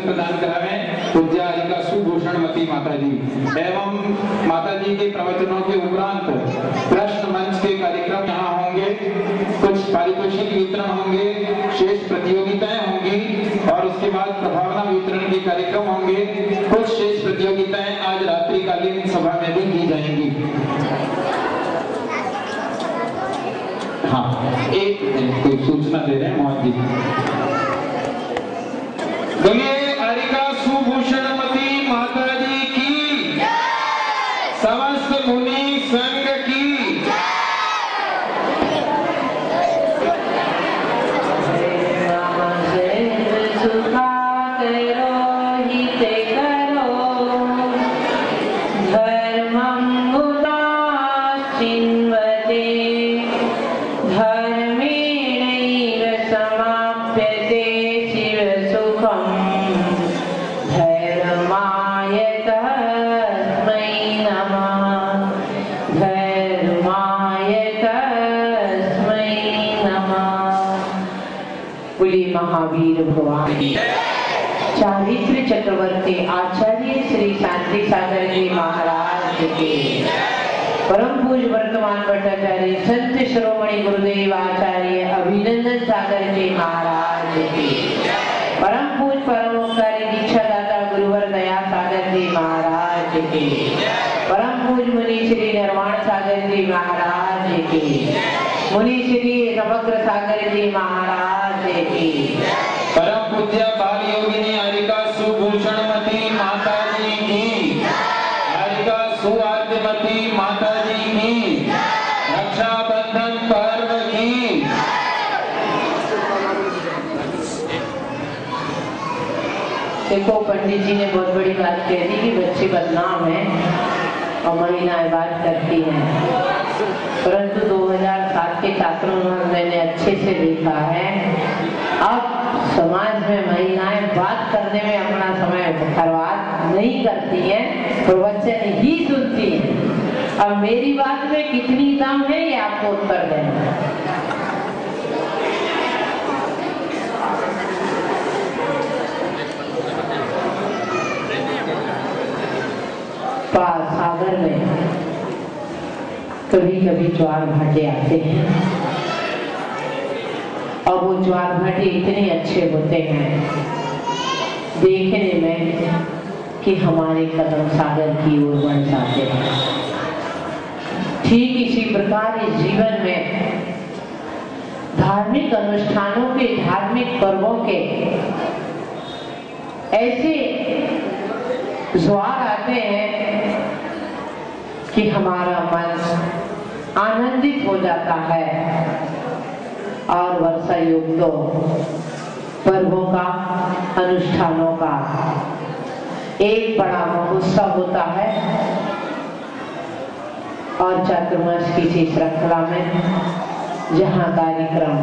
प्रदान करावे पूज्यारिका सुभूषणमती माता जी एवं माता जी के प्रवचनों के उपरांत प्रश्न मंच के कार्यक्रम यहाँ होंगे, कुछ पारितोषिक वितरण होंगे, शेष प्रतियोगिताएं होंगी और उसके बाद प्रभावना वितरण के कार्यक्रम होंगे। कुछ शेष प्रतियोगिताएं आज रात्रिकालीन सभा में भी की जाएंगी। हाँ, एक कोई सूचना दे रहे हैं मोहन जी। बोलिए आरिका सुभूषणमती माता जी की, समस्त मुनि संघ की। महावीर भगवान चारित्र चक्रवर्ती आचार्य श्री शांति सागर जी महाराज के, परम पूज्य वर्तमान भट्टाचार्य संत शिरोमणि गुरुदेव आचार्य अभिनंदन सागर जी महाराज के, परम पूज्य परमोपकारी दीक्षा दाता गुरुवर दया सागर जी महाराज के, परम पूज्य मुनि श्री निर्वाण सागर जी महाराज के, मुनि श्री समग्र सागर जी महाराज की, परम पूज्य बाल योगिनी आरिका सुभूषणमती माता जी की, आरिका सौभाग्यवती माता जी की, रक्षाबंधन पर्व की। देखो पंडित जी ने बहुत बड़ी बात कह दी कि बच्चे बदनाम हैं और महिलाएं बात करती हैं, परंतु 2007 के छात्रों में मैंने अच्छे से देखा है अब समाज में महिलाएं बात करने में अपना समय बर्बाद नहीं करती हैं, प्रवचन ही सुनती हैं। अब मेरी बात में कितनी दम है ये आपको उत्तर देना। सागर में कभी कभी ज्वार भाटे आते हैं और वो ज्वार भाटे इतने अच्छे होते हैं देखने में कि हमारे कदम सागर की ओर बढ़ जाते हैं। ठीक इसी प्रकार इस जीवन में धार्मिक अनुष्ठानों के, धार्मिक पर्वों के ऐसे ज्वार आते हैं कि हमारा मन आनंदित हो जाता है और वर्षा योग तो पर्वों का, अनुष्ठानों का एक बड़ा महोत्सव होता है और चातुर्मास की इस श्रृंखला में जहाँ कार्यक्रम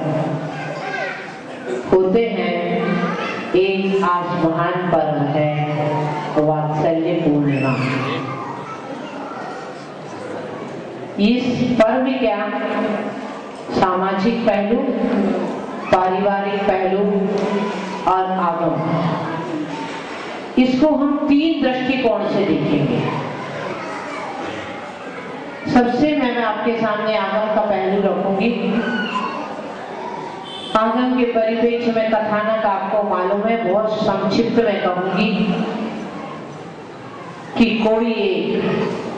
होते हैं, एक आज महान पर्व है वात्सल्य पूर्णिमा। इस पर्व क्या सामाजिक पहलू, पारिवारिक पहलू और आगम, इसको हम 3 दृष्टिकोण से देखेंगे। सबसे मैं आपके सामने आगम का पहलू रखूंगी। आगम के परिप्रेक्ष्य में कथानक आपको मालूम है, बहुत संक्षिप्त में कहूंगी कि कोई एक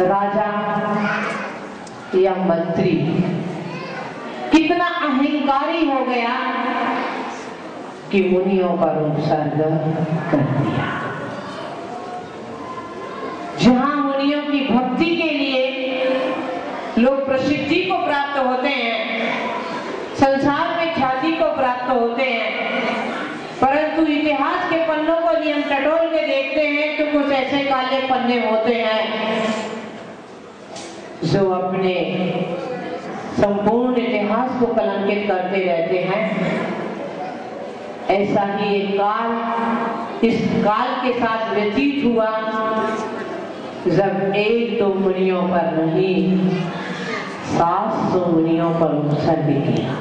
राजा या मंत्री कितना अहंकारी हो गया कि मुनियों का रूप सर्ग कर दिया। जहां मुनियों की भक्ति के लिए लोग प्रसिद्धि को प्राप्त होते हैं, संसार में ख्याति को प्राप्त होते हैं, परंतु इतिहास के पन्नों को यदि हम टटोल के देखते हैं तो कुछ ऐसे काले पन्ने होते हैं जो अपने संपूर्ण इतिहास को कलंकित करते रहते हैं। ऐसा ही एक काल इस काल के साथ व्यतीत हुआ जब 1-2 मुनियों पर नहीं 700 मुनियों पर उत्सर्ग किया।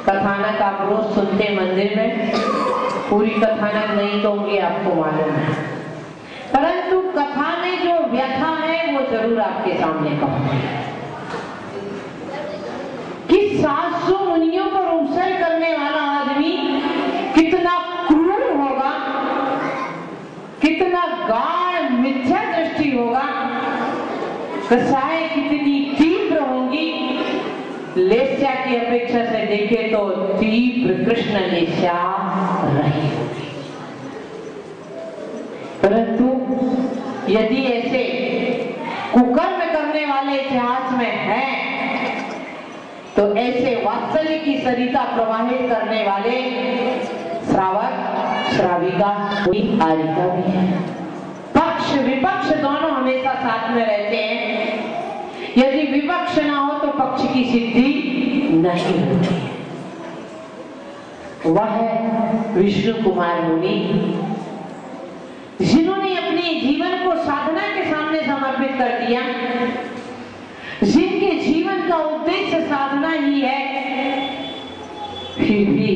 कथानक आप रोज सुनते मंदिर में, पूरी कथानक नहीं कहूंगी, आपको मालूम है, परंतु कथा में जो व्यथा है वो जरूर आपके सामने कहूंगी कि 700 मुनियों पर उत्सर्ग करने वाला आदमी कितना क्रूर होगा, कितना गाढ़ मिथ्या दृष्टि होगा, कसाएं कितनी तीव्र होंगी। लेस्या की अपेक्षा से देखे तो तीव्र कृष्ण लेस्या रही होगी। परंतु यदि ऐसे कुकर्म करने वाले इतिहास में हैं, तो ऐसे वात्सल्य की सरिता प्रवाहित करने वाले श्रावक, श्राविका, आरिका भी है। पक्ष विपक्ष दोनों हमेशा साथ में रहते हैं। यदि विपक्ष ना हो तो पक्ष की सिद्धि नहीं होती। वह है विष्णु कुमार मुनि, जिन्होंने अपने जीवन को साधना के सामने समर्पित कर दिया, जिनके जीवन का उद्देश्य साधना ही है, फिर भी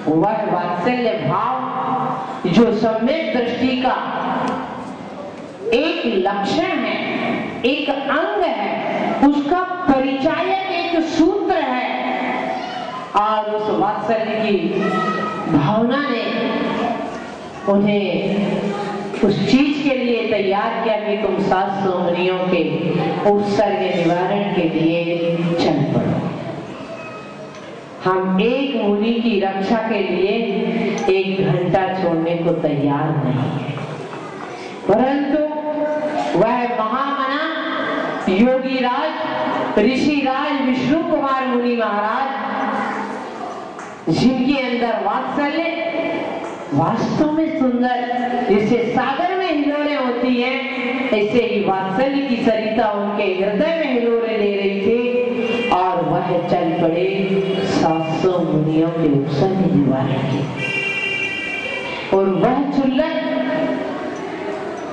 वह वात्सल्य भाव जो सम्यक दृष्टि का एक लक्षण है, एक अंग है, उसका परिचायक एक सूत्र है, और उस वात्सल्य की भावना ने उन्हें उस चीज के लिए तैयार किया कि तुम 700 मुनियों के उपसर्ग निवारण के लिए चल पड़ो। हम एक मुनि की रक्षा के लिए 1 घंटा छोड़ने को तैयार नहीं है, परंतु योगी राज ऋषि राज विष्णु कुमार मुनि महाराज, जिनके अंदर वात्सल्य वास्तव में सुंदर, जैसे सागर में हिलोरें होती हैं, ऐसे ही वात्सल्य की सरिता उनके हृदय में हिलोरें ले रही थी और वह चल पड़े 700 मुनियों के उपसर्ग निवारण के। और वह चुल्लक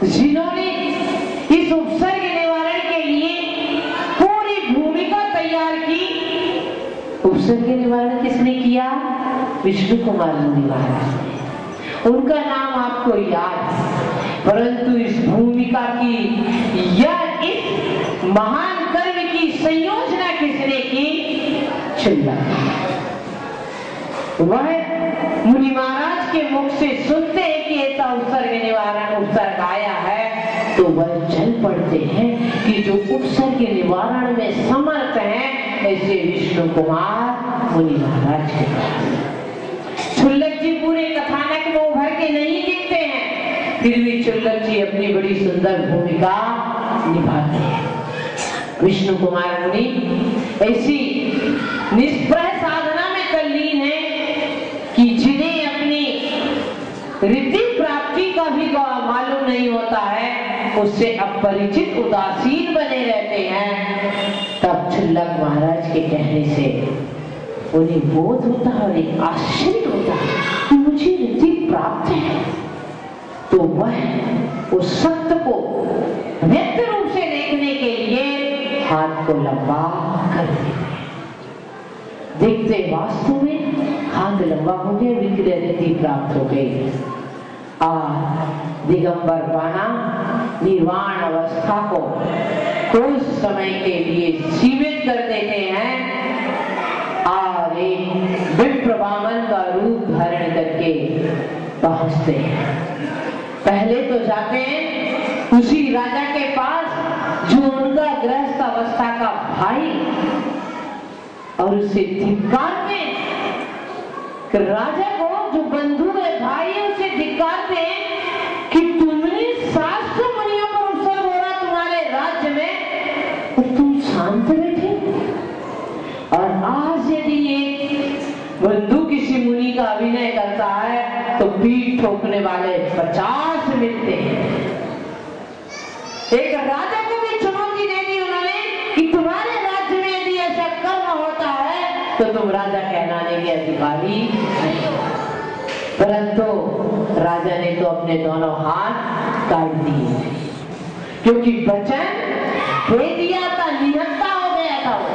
जिन्होंने इस उपसर्ग निवारण के लिए पूरी भूमिका तैयार की, उपसर्ग निवारण किसने किया? विष्णु कुमार मुनि महाराज ने। उनका नाम आपको याद है, परंतु इस भूमिका की या इस महान कर्म की संयोजना किसने की? चुल्लक। वह मुनि महाराज के मुख से सुनते हैं कि ऐसा उपसर्ग निवारण उपसर्ग आया है, तो वह चल पड़ते हैं कि जो उपसर्ग निवारण में समर्थ हैं, ऐसे विष्णु कुमार मुनि महाराज के पास। चुल्लक जी पूरे कथानक में उभर के नहीं दिखते हैं, फिर भी चुल्लक जी अपनी बड़ी सुंदर भूमिका निभाते हैं। विष्णु कुमार मुनि ऐसी निष्प्रह साधना में तल्लीन है कि जिन्हें अपनी रिद्धि प्राप्ति का भी मालूम नहीं होता है, उससे अपरिचित उदासीन बने रहते हैं। तब चुल्लक महाराज के कहने से उन्हें बोध होता है और एक आश्चर्य होता है कि मुझे रिद्धि प्राप्त है, तो वह उस सत्य को व्यक्त रूप से देखने के लिए हाथ को लंबा कर देखते, वास्तव में हाथ लंबा हो गया, विक्रय रिद्धि प्राप्त हो गई। दिगंबर बाणा निर्वाण अवस्था को कुछ समय के लिए सीमित कर देते हैं और एक विप्र वामन का रूप धारण करके पहुंचते हैं। पहले तो जाते हैं उसी राजा के पास जो उनका गृहस्थ अवस्था का भाई, और उसे धिक्कारते हैं। राजा को जो बंधु है, भाई है, उसे धिक्कारते हैं कि तुमने 700 मुनियों पर उपसर्ग हो रहा तुम्हारे राज्य में, और तुम शांत बैठे। और आज यदि एक बंधु किसी मुनि का अभिनय करता है तो पीठ ठोकने वाले 50 मिलते हैं। एक राजा को भी चुनौती दे दी उन्होंने कि तुम्हारे राज्य में यदि ऐसा कर्म होता है तो तुम राजा कहलाने के अधिकारी नहीं। परंतु राजा ने तो अपने दोनों हाथ काट दिए, क्योंकि वचन दे दिया था, निहत्था हो गया था वो।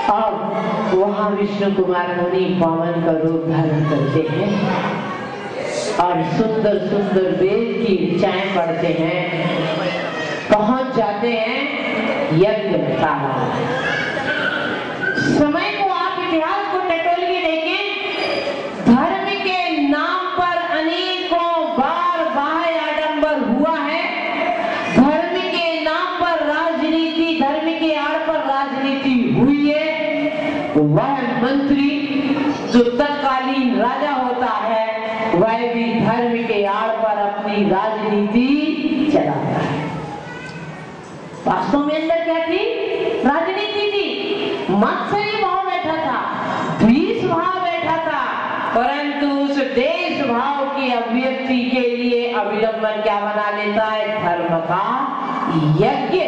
अब वहां विष्णु कुमार मुनि वामन का रूप धारण करते हैं और सुंदर सुंदर वेद की ऋचाएं पढ़ते हैं। पहुंच जाते हैं यज्ञशाला। समय को आप इतिहास को टटोल के देखें, धर्म के नाम पर अनेकों बार बाह्य आडंबर हुआ है। धर्म के नाम पर राजनीति, धर्म के आड़ पर राजनीति हुई है। वह मंत्री जो तत्कालीन राजा होता है, वह भी धर्म के आड़ पर अपनी राजनीति चलाता है। वास्तव में अंदर क्या थी? राजनीति थी। मत्सरी भाव बैठा था, द्वेष भाव बैठा था, परंतु उस देश भाव की अभिव्यक्ति के लिए अविलंबन क्या बना लेता है? धर्म का यज्ञ।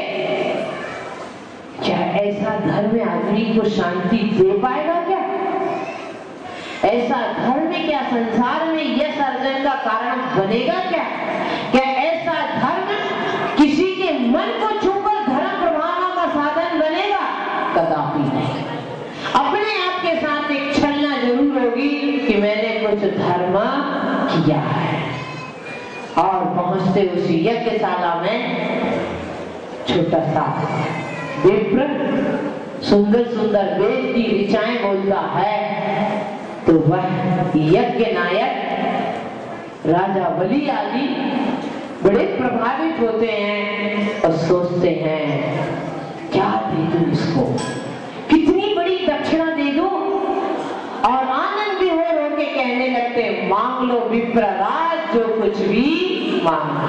क्या ऐसा धर्म आदमी को शांति दे पाएगा? क्या ऐसा धर्म क्या संसार में यश अर्जन का कारण बनेगा? क्या ऐसा धर्म किसी के मन को छूकर धर्म प्रभावों का साधन बनेगा? कदापि नहीं। अपने आप के साथ एक छलना जरूर होगी कि मैंने कुछ धर्म किया है। और पहुंचते उसी यज्ञशाला में छोटा सा विप्र सुंदर सुंदर वेद की ऋचाएं बोलता है, तो वह यज्ञ नायक राजा बलि आदि बड़े प्रभावित होते हैं और सोचते हैं क्या दे दूं इसको, कितनी बड़ी दक्षिणा दे दूं। और आनंद विभोर होके कहने लगते कहते मांग लो विप्रराज जो कुछ भी मांगना।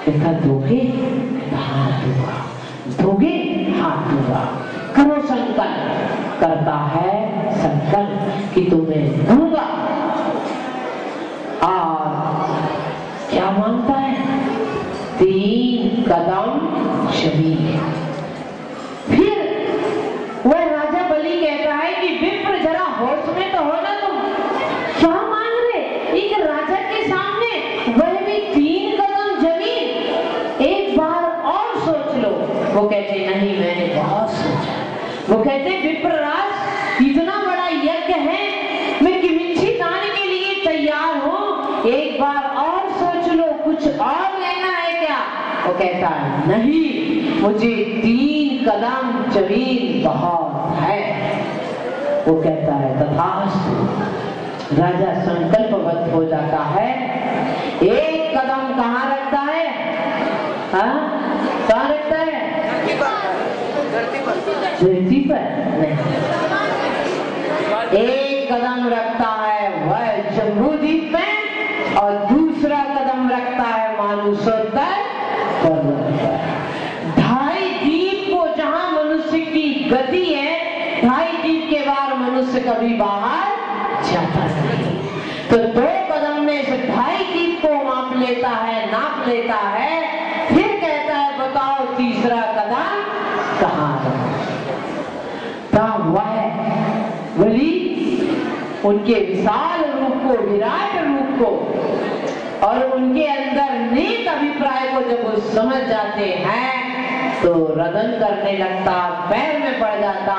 कहता दोगे? हाँ दूंगा। दोगे? हाँ दूंगा। करो संकल्प। करता है संकल्प कि तुम्हें दूंगा। और क्या मांगता है? 3 कदम जमीन। फिर वह राजा बलि कहता है कि विप्र जरा होश में तो हो ना तुम, क्या मांग रहे? एक राजा के सामने वह भी 3 कदम जमीन। एक बार और सोच लो। वो कहते नहीं मैंने बहुत सोचा। वो कहते विप्रराज इतना बड़ा यज्ञ है, मैं किमिच्छी दान के लिए तैयार हूँ, एक बार और सोच लो, कुछ और लेना है क्या? वो कहता है नहीं, मुझे 3 कदम जमीन बहुत है। वो कहता है तथास्तु। राजा संकल्पबद्ध हो जाता है। 1 कदम कहाँ रखता है? कहाँ रखता है? धरती पर नहीं। 1 कदम रखता है वह जम्बूद्वीप में और दूसरा कदम रखता है मानुषोत्तर पर्वत पर। 2.5 द्वीप को जहां मनुष्य की गति है, 2.5 द्वीप के बाद मनुष्य कभी बाहर जाता नहीं। तो 2 कदम में से 2.5 द्वीप को माप लेता है, नाप लेता है। फिर कहता है बताओ तीसरा कदम कहाँ रखा? तब वह बलि उनके विशाल रूप को, विराट रूप को और उनके अंदर नेक अभिप्राय को जब वो समझ जाते हैं तो रदन करने लगता, पैर में पड़ जाता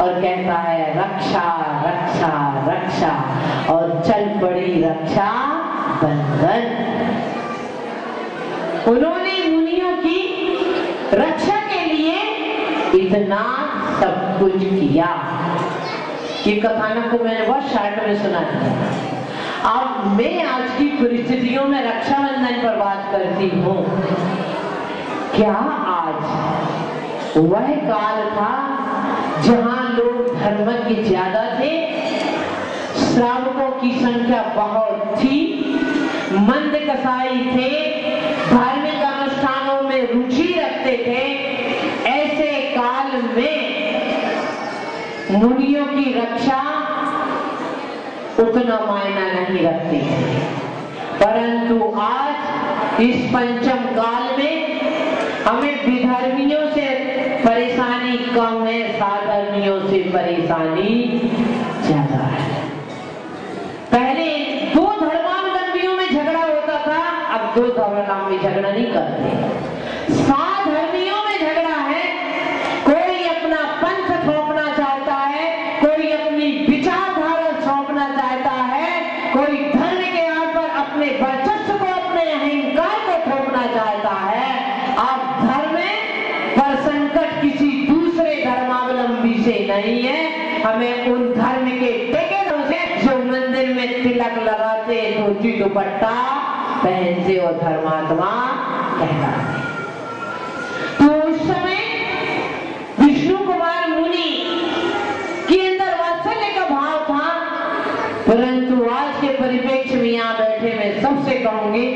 और कहता है रक्षा रक्षा रक्षा, और चल पड़ी रक्षा बंधन। उन्होंने मुनियों की रक्षा के लिए इतना सब कुछ किया। ये कथानक को मैंने बहुत शार्ट में सुना था। अब मैं आज की परिस्थितियों में रक्षाबंधन पर बात करती हूँ। क्या आज वह काल था जहां लोग धर्मज्ञ ज्यादा थे, श्रावकों की संख्या बहुत थी, मंद कसाई थे, धार्मिक अनुष्ठानों में रुचि रखते थे? ऐसे काल में मुनियों की रक्षा उतना मायना नहीं रखती है। परंतु आज इस पंचम काल में हमें विधर्मियों से परेशानी कम है, साधर्मियों से परेशानी ज्यादा है। पहले 2 धर्मावलंबियों में झगड़ा होता था, अब 2 धर्मावलंबी झगड़ा नहीं करते। साधर्मियों में झगड़ा है। कोई अपना पंथ थोपना चाहता है, कोई अपनी विचारधारा सौंपना चाहता है, कोई धर्म के आधार पर अपने वर्चस्व को, अपने अहंकार को थोपना चाहता है। अब धर्म पर संकट किसी दूसरे धर्मावलंबी से नहीं है, हमें उन धर्म के टेकेरों से जो मंदिर में तिलक लगाते, धोती दुपट्टा पहनते और धर्मात्मा कहलाते। तो उस समय विष्णु कुमार मुनि के अंदर वात्सल्य का भाव था, परंतु आज के परिप्रेक्ष्य में यहाँ बैठे मैं सबसे कहूंगी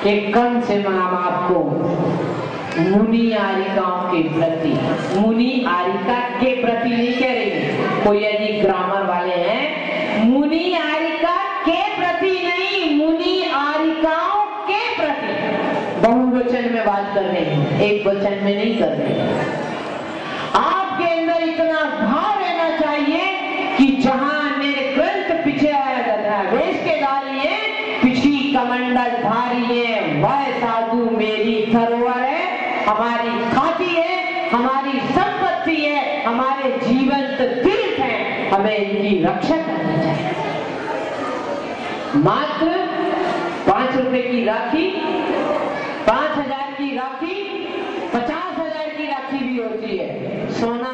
कि कम से कम आपको मुनि आरिकाओं के प्रति, मुनि आरिका के प्रति नहीं कह रही, कोई यदि ग्रामर वाले हैं, मुनि आरिका के प्रति नहीं, मुनि आरिकाओं के प्रति बहुवचन में बात कर रहे हैं, एक वचन में नहीं कर रहे हैं। आपके अंदर इतना भाव रहना चाहिए कि जहां मेरे ग्रंथ पीछे वेश के धारिये, पिछी कमंडल धारिये, वह साधु मेरी धरोहर है, हमारी खाती है, हमारी संपत्ति है, हमारे जीवंत तीर्थ है, हमें इनकी रक्षा करनी चाहिए। मात्र 5 रुपए की राखी, 5000 की राखी, 50,000 की राखी भी होती है। सोना